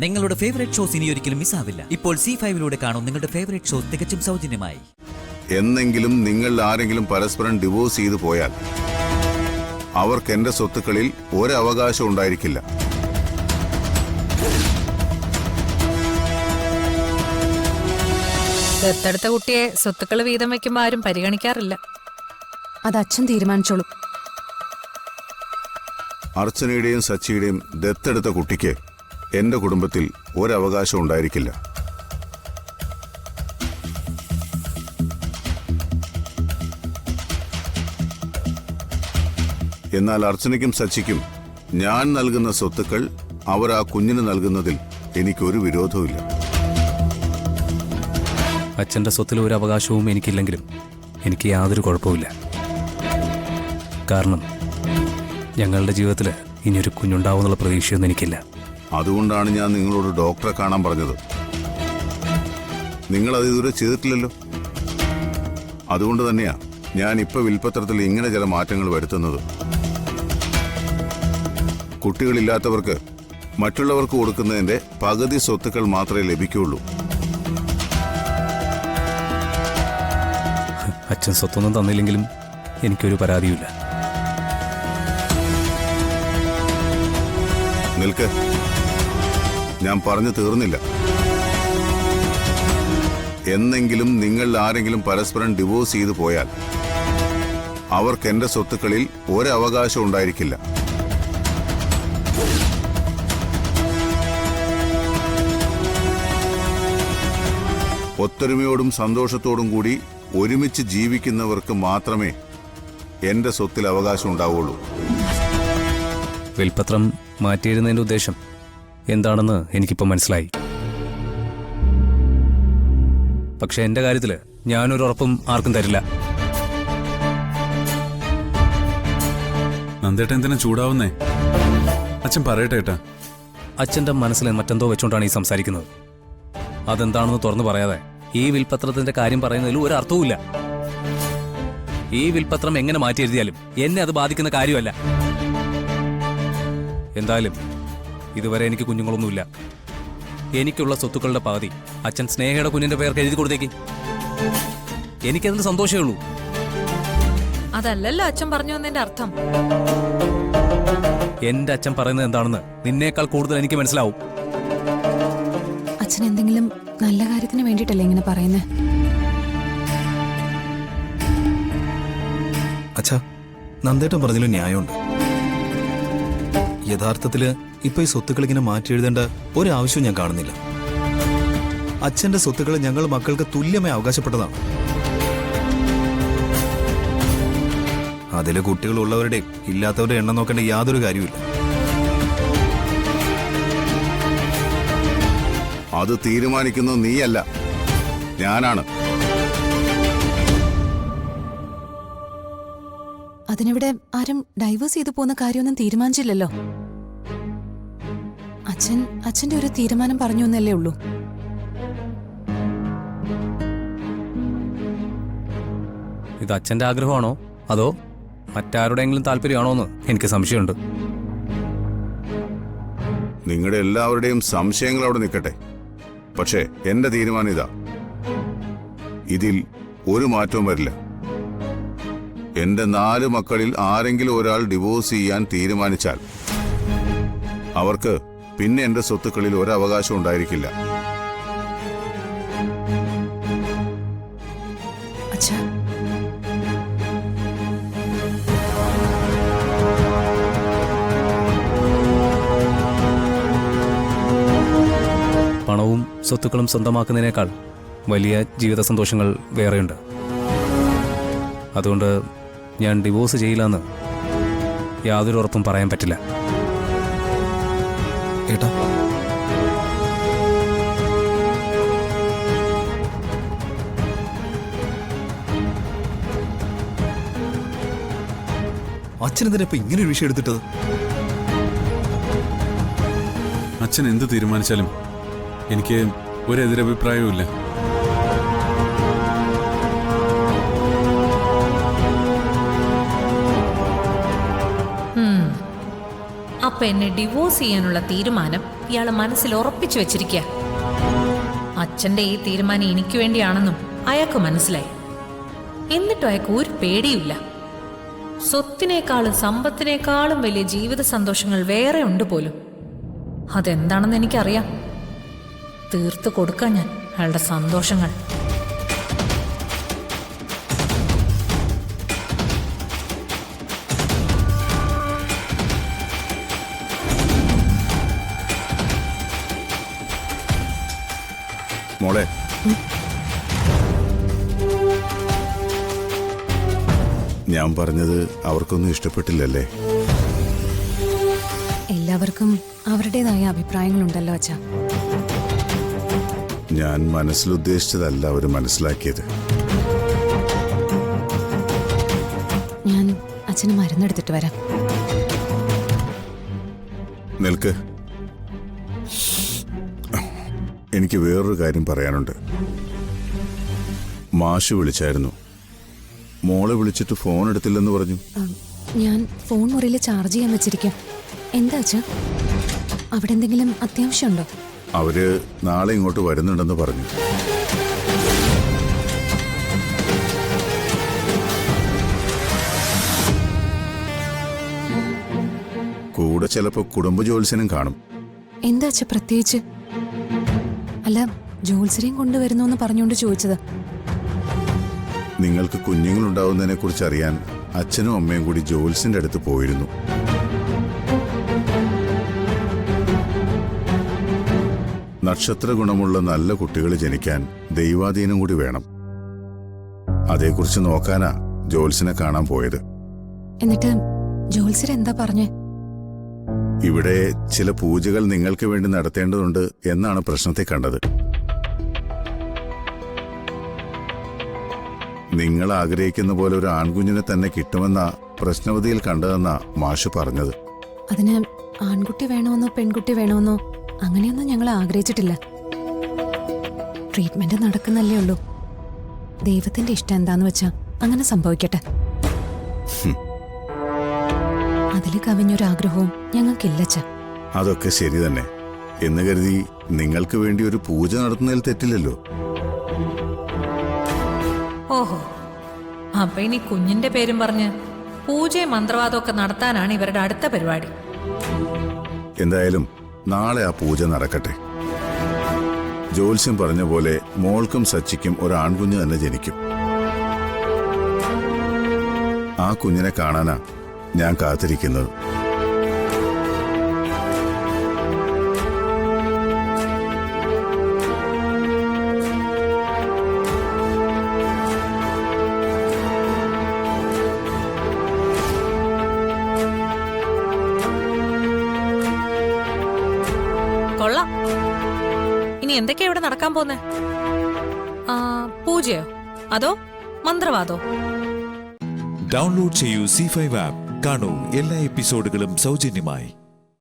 നിങ്ങളുടെ favourite shows ഇനി ഒരിക്കലും മിസ്സാവില്ല. ഇപ്പോൾ C5 കാണും നിങ്ങളുടെ ഫേവറേറ്റ് ഷോസ് തികച്ചും സൗജന്യമായി. എന്നെങ്കിലും നിങ്ങൾ ആരെങ്കിലും പരസ്പരം ഡിവോഴ്സ് ചെയ്തു പോയാൽ അവർക്ക് എന്റെ സ്വത്തുക്കളിൽ ഒരവകാശം ഉണ്ടായിരിക്കില്ല. ദത്തെടുത്ത കുട്ടിയെ സ്വത്തുക്കൾ വീതം വെക്കുമ്പോൾ ആരും പരിഗണിക്കാറില്ല. അത് അച്ഛൻ തീരുമാനിച്ചോളും. അർച്ചനയുടെയും സച്ചിയുടെയും ദത്തെടുത്ത കുട്ടിക്ക് എന്റെ കുടുംബത്തിൽ ഒരവകാശം ഉണ്ടായിരിക്കില്ല. എന്നാൽ അർച്ചനയ്ക്കും സച്ചിക്കും ഞാൻ നൽകുന്ന സ്വത്തുക്കൾ അവർ ആ കുഞ്ഞിന് നൽകുന്നതിൽ എനിക്കൊരു വിരോധവുമില്ല. അച്ഛൻ്റെ സ്വത്തിൽ ഒരു അവകാശവും എനിക്കില്ലെങ്കിലും എനിക്ക് യാതൊരു കുഴപ്പമില്ല. കാരണം ഞങ്ങളുടെ ജീവിതത്തിൽ ഇനിയൊരു കുഞ്ഞുണ്ടാവുന്നുള്ള പ്രതീക്ഷയൊന്നും എനിക്കില്ല. അതുകൊണ്ടാണ് ഞാൻ നിങ്ങളോട് ഡോക്ടറെ കാണാൻ പറഞ്ഞത്. നിങ്ങളത് ഇതുവരെ ചെയ്തിട്ടില്ലല്ലോ. അതുകൊണ്ട് തന്നെയാ ഞാൻ ഇപ്പൊ വിൽപ്പത്രത്തിൽ ഇങ്ങനെ ചില മാറ്റങ്ങൾ വരുത്തുന്നത്. കുട്ടികളില്ലാത്തവർക്ക് മറ്റുള്ളവർക്ക് കൊടുക്കുന്നതിന്റെ പകുതി സ്വത്തുക്കൾ മാത്രമേ ലഭിക്കുകയുള്ളൂ. അച്ഛൻ സ്വത്തൊന്നും തന്നില്ലെങ്കിലും എനിക്കൊരു പരാതിയുമില്ല. നിൽക്ക്, ഞാൻ പറഞ്ഞു തീർന്നില്ല. എന്നെങ്കിലും നിങ്ങൾ ആരെങ്കിലും പരസ്പരം ഡിവോഴ്സ് ചെയ്തു പോയാൽ അവർക്ക് എന്റെ സ്വത്തുക്കളിൽ ഒരവകാശം ഉണ്ടായിരിക്കില്ല. ഒത്തൊരുമയോടും സന്തോഷത്തോടും കൂടി ഒരുമിച്ച് ജീവിക്കുന്നവർക്ക് മാത്രമേ എന്റെ സ്വത്തിൽ അവകാശം ഉണ്ടാവുള്ളൂ. വിൽപത്രം മാറ്റിയിരുന്നതിൻ്റെ ഉദ്ദേശം എന്താണെന്ന് എനിക്കിപ്പോൾ മനസ്സിലായി. പക്ഷെ എൻ്റെ കാര്യത്തിൽ ഞാനൊരു ഉറപ്പും ആർക്കും തരില്ല. നന്ദേട്ടൻ എന്തിനാ ചൂടാവുന്നേ? അച്ഛൻ പറയട്ടെ ഏട്ടാ. അച്ഛൻ്റെ മനസ്സിൽ മറ്റെന്തോ വെച്ചുകൊണ്ടാണ് ഈ സംസാരിക്കുന്നത്. അതെന്താണെന്ന് തുറന്നു പറയാതെ ഈ വിൽപത്രത്തിന്റെ കാര്യം പറയുന്നതിൽ ഒരു അർത്ഥവുമില്ല. ഈ വിൽപത്രം എങ്ങനെ മാറ്റി എഴുതിയാലും എന്നെ അത് ബാധിക്കുന്ന കാര്യമല്ല. എന്തായാലും ഇതുവരെ എനിക്ക് കുഞ്ഞുങ്ങളൊന്നുമില്ല. എനിക്കുള്ള സ്വത്തുക്കളുടെ പകുതി അച്ഛൻ സ്നേഹയുടെ കുഞ്ഞിന്റെ പേർക്ക് എഴുതി കൊടുത്തേക്ക്. എനിക്കതിന് സന്തോഷമേ ഉള്ളൂ. അതല്ലല്ലോ അച്ഛൻ പറഞ്ഞു എന്നതിന്റെ അർത്ഥം. എന്റെ അച്ഛൻ പറയുന്നത് എന്താണെന്ന് നിന്നേക്കാൾ കൂടുതൽ എനിക്ക് മനസ്സിലാവും. അച്ഛൻ എന്തെങ്കിലും നല്ല കാര്യത്തിന് വേണ്ടിയിട്ടല്ലേ ഇങ്ങനെ പറയുന്നേ? അച്ഛാ, നന്ദേട്ടൻ പറഞ്ഞതിലും ന്യായമുണ്ട്. യഥാർത്ഥത്തില് ഇപ്പൊ ഈ സ്വത്തുക്കൾ ഇങ്ങനെ മാറ്റി എഴുതേണ്ട ഒരാവശ്യവും ഞാൻ കാണുന്നില്ല. അച്ഛന്റെ സ്വത്തുക്കൾ ഞങ്ങൾ മക്കൾക്ക് തുല്യമായി അവകാശപ്പെട്ടതാണ്. അതില് കുട്ടികളുള്ളവരുടെയും ഇല്ലാത്തവരുടെ എണ്ണം നോക്കേണ്ട യാതൊരു കാര്യമില്ല. അത് തീരുമാനിക്കുന്നത് നീയല്ല, ഞാനാണ്. അതിനിവിടെ ആരും ഡൈവേഴ്സ് ചെയ്തു പോകുന്ന കാര്യമൊന്നും തീരുമാനിച്ചില്ലല്ലോ. അച്ഛന്റെ ഒരു തീരുമാനം പറഞ്ഞു എന്നല്ലേ ഉള്ളൂ. ഇത് അച്ഛന്റെ ആഗ്രഹമാണോ അതോ മറ്റാരുടെയെങ്കിലും താല്പര്യമാണോ എന്ന് എനിക്ക് സംശയമുണ്ട്. നിങ്ങളുടെ എല്ലാവരുടെയും സംശയങ്ങൾ അവിടെ നിൽക്കട്ടെ. പക്ഷേ എന്റെ തീരുമാനം ഇതാ. ഇതിൽ ഒരു മാറ്റവും വരില്ല. എന്റെ 4 മക്കളിൽ ആരെങ്കിലും ഒരാൾ ഡിവോഴ്സ് ചെയ്യാൻ തീരുമാനിച്ചാൽ അവർക്ക് പിന്നെ എന്റെ സ്വത്തുക്കളിൽ ഒരവകാശം ഉണ്ടായിരിക്കില്ല. അച്ഛാ, പണവും സ്വത്തുക്കളും സ്വന്തമാക്കുന്നതിനേക്കാൾ വലിയ ജീവിത സന്തോഷങ്ങൾ വേറെയുണ്ട്. അതുകൊണ്ട് ഞാൻ ഡിവോഴ്സ് ചെയ്യില്ലെന്ന് യാതൊരു ഉറപ്പും പറയാൻ പറ്റില്ല. ഏട്ടാ, അച്ഛനെന്തിനാ ഇപ്പൊ ഇങ്ങനെ ഒരു വിഷയം എടുത്തിട്ടത്? അച്ഛൻ എന്ത് തീരുമാനിച്ചാലും എനിക്ക് ഒരു എതിരഭിപ്രായവും ഇല്ല. അപ്പൊ എന്നെ ഡിവോഴ്സ് ചെയ്യാനുള്ള തീരുമാനം ഇയാള് മനസ്സിൽ ഉറപ്പിച്ചു വെച്ചിരിക്കുക. അച്ഛന്റെ ഈ തീരുമാനം എനിക്ക് വേണ്ടിയാണെന്നും അയാൾക്ക് മനസ്സിലായി. എന്നിട്ടും അയാൾക്ക് ഒരു പേടിയില്ല. സ്വത്തിനേക്കാളും സമ്പത്തിനേക്കാളും വലിയ ജീവിത സന്തോഷങ്ങൾ വേറെ ഉണ്ട് പോലും. അതെന്താണെന്ന് എനിക്കറിയാം. തീർത്തു കൊടുക്കാൻ ഞാൻ അയാളുടെ സന്തോഷങ്ങൾ. മോളെ, ഞാൻ പറഞ്ഞത് അവർക്കൊന്നും ഇഷ്ടപ്പെട്ടില്ലല്ലേ? എല്ലാവർക്കും അവരുടേതായ അഭിപ്രായങ്ങളുണ്ടല്ലോ അച്ഛാ. ഞാൻ മനസ്സിലുദ്ദേശിച്ചതല്ല അവർ മനസ്സിലാക്കിയത്. ഞാൻ അച്ഛന് മരുന്നെടുത്തിട്ട് വരാം. നിൽക്ക്, എനിക്ക് വേറൊരു കാര്യം പറയാനുണ്ട്. മാഷ് വിളിച്ചായിരുന്നു. മോളെ വിളിച്ചിട്ട് ഫോൺ എടുത്തില്ലെന്ന് പറഞ്ഞു. ഞാൻ ഫോൺ മുറിയിൽ ചാർജ് ചെയ്യാൻ വെച്ചിരിക്കാം. എന്താ അച്ഛാ, അവിടെ എന്തെങ്കിലും അത്യാവശ്യമുണ്ടോ? അവര് നാളെ ഇങ്ങോട്ട് വരുന്നുണ്ടെന്ന് പറഞ്ഞു. കൂടെ ചിലപ്പോ കുടുംബ ജോത്സ്യനും കാണും. എന്താ അച്ഛാ പ്രത്യേകിച്ച്? അല്ല, ജോത്സരെയും കൊണ്ടുവരുന്നു പറഞ്ഞുകൊണ്ട് ചോദിച്ചത്. നിങ്ങൾക്ക് കുഞ്ഞുങ്ങളുണ്ടാവുന്നതിനെ കുറിച്ച് അറിയാൻ അച്ഛനും അമ്മയും കൂടി ജോത്സ്യന്റെ അടുത്ത് പോയിരുന്നു. നക്ഷത്ര ഗുണമുള്ള നല്ല കുട്ടികൾ ജനിക്കാൻ ദൈവാധീനം കൂടി വേണം. അതേക്കുറിച്ച് നോക്കാനാ ജോത്സ്യനെ കാണാൻ പോയത്. എന്നിട്ട് ജോത്സർ എന്താ പറഞ്ഞേ? ഇവിടെ ചില പൂജകൾ നിങ്ങൾക്ക് വേണ്ടി നടത്തേണ്ടതുണ്ട് എന്നാണ് പ്രശ്നത്തെ കണ്ടത്. നിങ്ങൾ ആഗ്രഹിക്കുന്ന പോലെ ഒരു ആൺകുഞ്ഞിനെ തന്നെ കിട്ടുമെന്ന പ്രശ്നവതിയിൽ കണ്ടതെന്നാ മാഷ് പറഞ്ഞത്. അതിന് ആൺകുട്ടി വേണമെന്നോ പെൺകുട്ടി വേണമെന്നോ അങ്ങനെയൊന്നും ഞങ്ങൾ ആഗ്രഹിച്ചിട്ടില്ല. ട്രീറ്റ്മെന്റ് നടക്കുന്നല്ലേ ഉള്ളൂ. ദൈവത്തിന്റെ ഇഷ്ടം എന്താന്ന് വെച്ചാ അങ്ങനെ സംഭവിക്കട്ടെ. അതില് കവിഞ്ഞൊരാഗ്രഹവും ഞങ്ങൾക്കില്ലച്ച. അതൊക്കെ ശരി തന്നെ എന്ന് കരുതി നിങ്ങൾക്ക് വേണ്ടി ഒരു പൂജ നടത്തുന്നതിൽ തെറ്റില്ലല്ലോ. ഓഹോ, അപ്പൊ ഇനി കുഞ്ഞിന്റെ പേരും പറഞ്ഞ് പൂജയും മന്ത്രവാദവും ഒക്കെ നടത്താനാണ് ഇവരുടെ അടുത്ത പരിപാടി. എന്തായാലും നാളെ ആ പൂജ നടക്കട്ടെ. ജ്യോത്സ്യം പറഞ്ഞ പോലെ മോൾക്കും സച്ചിക്കും ഒരു ആൺകുഞ്ഞ് തന്നെ ജനിക്കും. ആ കുഞ്ഞിനെ കാണാനാ ഞാൻ കാത്തിരിക്കുന്നത്. കൊള്ളാം. ഇനി എന്തൊക്കെയാ ഇവിടെ നടക്കാൻ പോന്നെ? പൂജയോ അതോ മന്ത്രവാദോ? ഡൗൺലോഡ് ചെയ്യൂ C5 ആപ്പ്. കാണൂ എല്ലാ എപ്പിസോഡുകളും സൗജന്യമായി.